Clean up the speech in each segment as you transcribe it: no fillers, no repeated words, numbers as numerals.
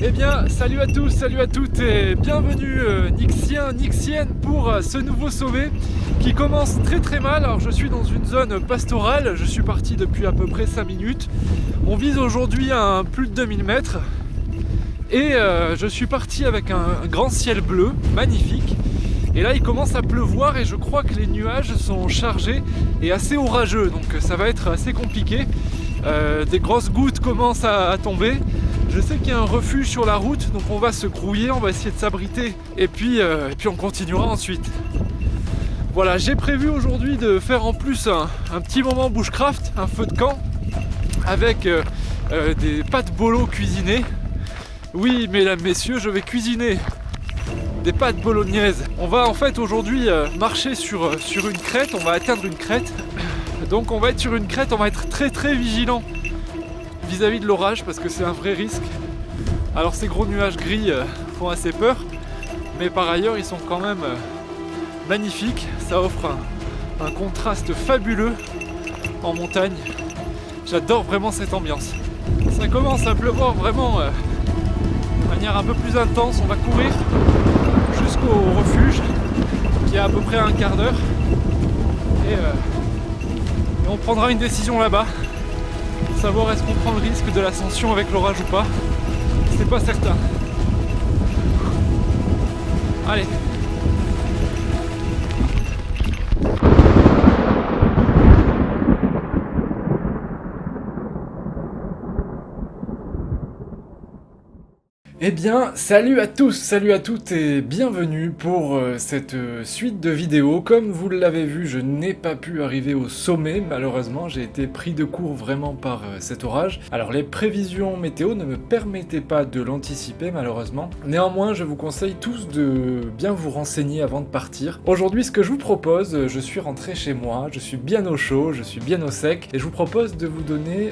Eh bien, salut à tous, salut à toutes et bienvenue Nixiens, Nixiennes pour ce nouveau sommet qui commence très mal. Alors je suis dans une zone pastorale, je suis parti depuis à peu près 5 minutes. On vise aujourd'hui à plus de 2000 mètres et je suis parti avec un grand ciel bleu, magnifique. Et là il commence à pleuvoir et je crois que les nuages sont chargés et assez orageux, donc ça va être assez compliqué. Des grosses gouttes commencent à tomber. Je sais qu'il y a un refuge sur la route, donc on va se grouiller, on va essayer de s'abriter et puis on continuera ensuite. Voilà, j'ai prévu aujourd'hui de faire en plus un petit moment bushcraft, un feu de camp avec des pâtes bolo cuisinées. Oui, mesdames, messieurs, je vais cuisiner des pâtes bolognaises. On va en fait aujourd'hui marcher sur une crête, on va atteindre une crête. Donc on va être sur une crête, on va être très vigilant vis-à-vis de l'orage parce que c'est un vrai risque. Alors ces gros nuages gris font assez peur, mais par ailleurs ils sont quand même magnifiques. Ça offre un contraste fabuleux en montagne. J'adore vraiment cette ambiance. Ça commence à pleuvoir vraiment de manière un peu plus intense. On va courir jusqu'au refuge qui est à peu près à un quart d'heure et on prendra une décision là-bas. Savoir est-ce qu'on prend le risque de l'ascension avec l'orage ou pas, c'est pas certain. Allez. Eh bien, salut à tous, salut à toutes et bienvenue pour cette suite de vidéos. Comme vous l'avez vu, je n'ai pas pu arriver au sommet, malheureusement, j'ai été pris de court vraiment par cet orage. Alors les prévisions météo ne me permettaient pas de l'anticiper malheureusement. Néanmoins, je vous conseille tous de bien vous renseigner avant de partir. Aujourd'hui, ce que je vous propose, je suis rentré chez moi, je suis bien au chaud, je suis bien au sec, et je vous propose de vous donner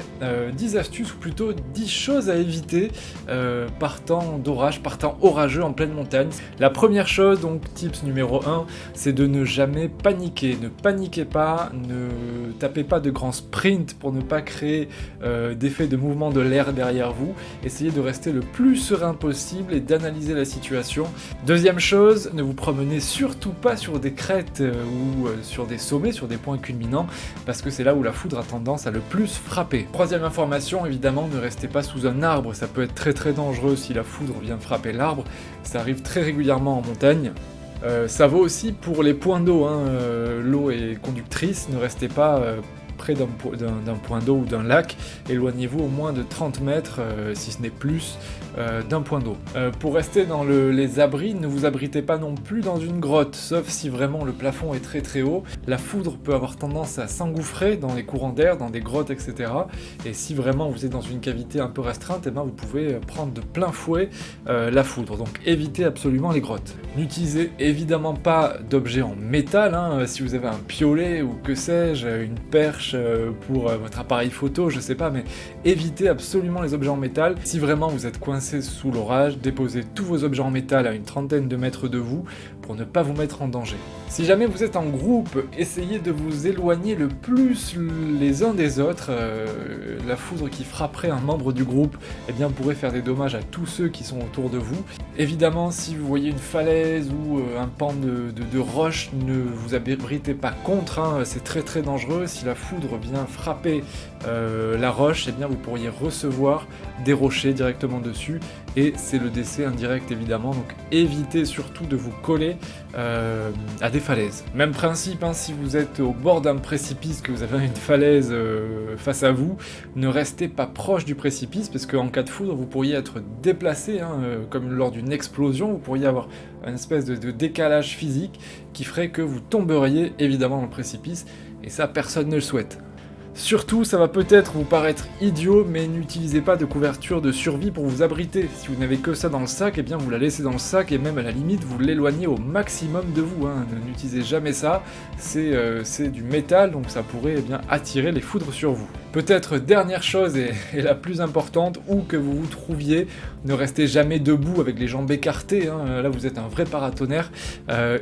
10 astuces, ou plutôt 10 choses à éviter partant d'orage, par temps orageux en pleine montagne. La première chose, donc tips numéro 1, c'est de ne jamais paniquer. Ne paniquez pas, ne tapez pas de grands sprints pour ne pas créer d'effet de mouvement de l'air derrière vous. Essayez de rester le plus serein possible et d'analyser la situation. Deuxième chose, ne vous promenez surtout pas sur des crêtes ou sur des sommets, sur des points culminants, parce que c'est là où la foudre a tendance à le plus frapper. Troisième information, évidemment, ne restez pas sous un arbre, ça peut être très dangereux si la foudre vient frapper l'arbre, ça arrive très régulièrement en montagne. Ça vaut aussi pour les points d'eau, hein. L'eau est conductrice, ne restez pas près d'un point d'eau ou d'un lac, éloignez-vous au moins de 30 mètres, si ce n'est plus, d'un point d'eau. Pour rester dans les abris, ne vous abritez pas non plus dans une grotte, sauf si vraiment le plafond est très haut. La foudre peut avoir tendance à s'engouffrer dans les courants d'air, dans des grottes, etc. Et si vraiment vous êtes dans une cavité un peu restreinte, eh ben vous pouvez prendre de plein fouet la foudre. Donc évitez absolument les grottes. N'utilisez évidemment pas d'objets en métal, hein. Si vous avez un piolet ou que sais-je, une perche pour votre appareil photo, je sais pas, mais évitez absolument les objets en métal. Si vraiment vous êtes coincé sous l'orage, déposez tous vos objets en métal à une trentaine de mètres de vous pour ne pas vous mettre en danger. Si jamais vous êtes en groupe, essayez de vous éloigner le plus les uns des autres. La foudre qui frapperait un membre du groupe, eh bien, pourrait faire des dommages à tous ceux qui sont autour de vous. Évidemment, si vous voyez une falaise ou un pan de roche, ne vous abritez pas contre, hein. C'est très dangereux. Si la foudre vient frapper la roche, eh bien, vous pourriez recevoir des rochers directement dessus et c'est le décès indirect évidemment, donc évitez surtout de vous coller à des falaises. Même principe, hein, si vous êtes au bord d'un précipice, que vous avez une falaise face à vous, ne restez pas proche du précipice parce qu'en cas de foudre vous pourriez être déplacé, hein, comme lors d'une explosion, vous pourriez avoir une espèce de décalage physique qui ferait que vous tomberiez évidemment dans le précipice et ça personne ne le souhaite. Surtout, ça va peut-être vous paraître idiot, mais n'utilisez pas de couverture de survie pour vous abriter. Si vous n'avez que ça dans le sac, eh bien vous la laissez dans le sac et même à la limite vous l'éloignez au maximum de vous, hein. N'utilisez jamais ça, c'est du métal, donc ça pourrait bien attirer les foudres sur vous. Peut-être dernière chose et la plus importante, où que vous vous trouviez, ne restez jamais debout avec les jambes écartées, hein. Là vous êtes un vrai paratonnerre,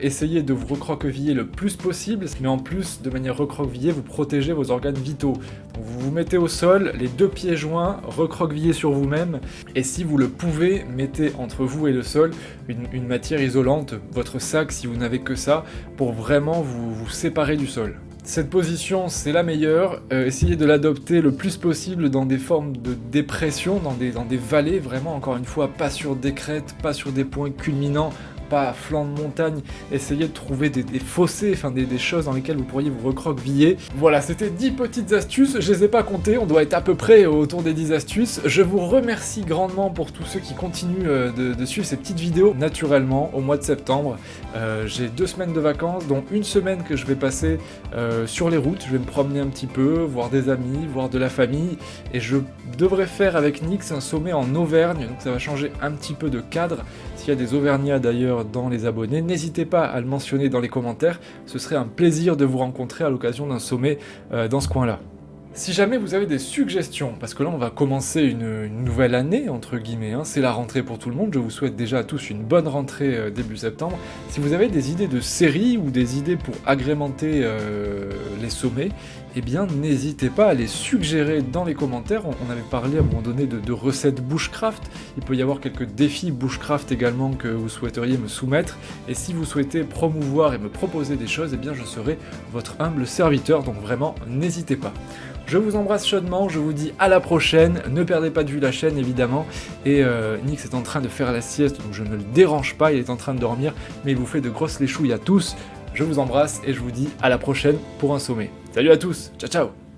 essayez de vous recroqueviller le plus possible, mais en plus de manière recroquevillée vous protégez vos organes vitaux. cogito. Donc vous vous mettez au sol, les deux pieds joints, recroquevillés sur vous-même, et si vous le pouvez, mettez entre vous et le sol une matière isolante, votre sac si vous n'avez que ça, pour vraiment vous séparer du sol. Cette position, c'est la meilleure, essayez de l'adopter le plus possible dans des formes de dépression, dans des vallées, vraiment, encore une fois, pas sur des crêtes, pas sur des points culminants, pas à flanc de montagne, essayez de trouver des fossés, enfin des choses dans lesquelles vous pourriez vous recroqueviller. Voilà, c'était 10 petites astuces, je les ai pas comptées, on doit être à peu près autour des 10 astuces. Je vous remercie grandement pour tous ceux qui continuent de suivre ces petites vidéos. Naturellement, au mois de septembre, j'ai 2 semaines de vacances, dont une semaine que je vais passer sur les routes, je vais me promener un petit peu, voir des amis, voir de la famille, et je devrais faire avec Nyx un sommet en Auvergne, donc ça va changer un petit peu de cadre. S'il y a des Auvergnats d'ailleurs dans les abonnés, n'hésitez pas à le mentionner dans les commentaires, ce serait un plaisir de vous rencontrer à l'occasion d'un sommet dans ce coin-là. Si jamais vous avez des suggestions, parce que là on va commencer une nouvelle année, entre guillemets, hein, c'est la rentrée pour tout le monde, je vous souhaite déjà à tous une bonne rentrée début septembre. Si vous avez des idées de séries ou des idées pour agrémenter les sommets, eh bien n'hésitez pas à les suggérer dans les commentaires. On avait parlé à un moment donné de recettes bushcraft, il peut y avoir quelques défis bushcraft également que vous souhaiteriez me soumettre, et si vous souhaitez promouvoir et me proposer des choses, eh bien je serai votre humble serviteur, donc vraiment n'hésitez pas. Je vous embrasse chaudement, je vous dis à la prochaine, ne perdez pas de vue la chaîne évidemment, et Nyx est en train de faire la sieste, donc je ne le dérange pas, il est en train de dormir, mais il vous fait de grosses léchouilles à tous. Je vous embrasse et je vous dis à la prochaine pour un sommet. Salut à tous, ciao ciao.